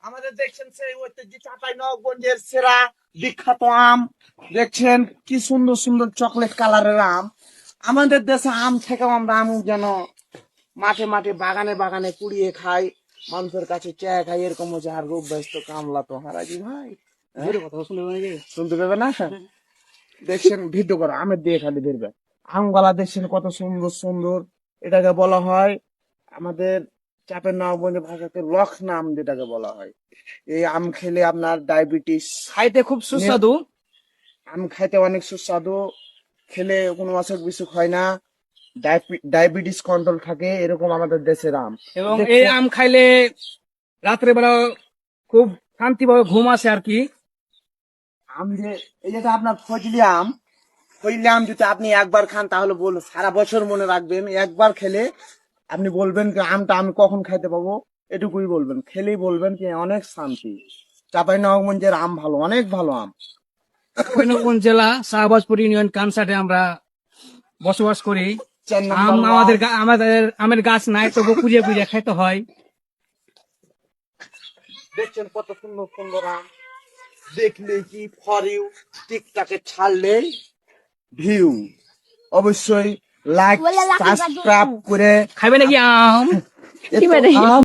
আমাদের দেখছেন সেই ঐতিহ্য চাঁপাইনবাবগঞ্জের সেরা বিখ্যাত আম। দেখছেন কি সুন্দর সুন্দর চকলেট কালারের আম। আমাদের দেশে আম থেকেও আমরা আম যেন মাঠে মাঠে বাগানে বাগানে কুড়িয়ে খাই, মানুষের কাছে চেয়ে খাই, এরকম হচ্ছে। আর রূপ ব্যস্ত কামলা তো হারাজি ভাই, কথা শুনতে পাবে না। দেখছেন ভিডিও করো, আমের দিয়ে খালি বেরবে আমগুলা দেখছেন কত সুন্দর সুন্দর। এটাকে বলা হয় আমাদের চাপের নবাবগঞ্জের ভাষাতে লখ নাম, যেটাকে বলা হয়। এই আম খেলে আপনার ডায়াবেটিস, খাইতে খুব সুস্বাদু। আম খাইতে অনেক সুস্বাদু, খেলে কোনো অসুখ বিসুখ হয় না, ডায়াবেটিস কন্ট্রোল থাকে, এরকম আমাদের দেশের আম। এবং এই আম খাইলে রাত্রে বেলা খুব শান্তিভাবে ঘুম আসে আর কি। আম যে এই যেটা আপনার ফজলি আম, ফজলি আম যদি আপনি একবার খান তাহলে বলুন সারা বছর মনে রাখবেন। একবার খেলে আপনি বলবেন যে আমটা আমি কখন খাইতে পাবো, এটুকুই বলবেন, খেলেই বলবেন কি অনেক শান্তি। চাঁপাইনবাবগঞ্জের আম ভালো, অনেক ভালো আম। চাঁপাইনবাবগঞ্জ জেলা শাহবাজপুর ইউনিয়ন কানসাটে আমরা বসবাস করি। 4 আম নম্বর আমাদের ওয়ার্ড। আমাদের আমের গাছ নাই, তবু খুঁজে খুঁজে খাইতে হয়। দেখছেন কত সুন্দর সুন্দর আম, দেখলে কি ফর ইউ, টিকটাকে ছাড়লে ভিউ। অবশ্যই লাইক সাবস্ক্রাইব করে খাইবে নাকি আম? এত আম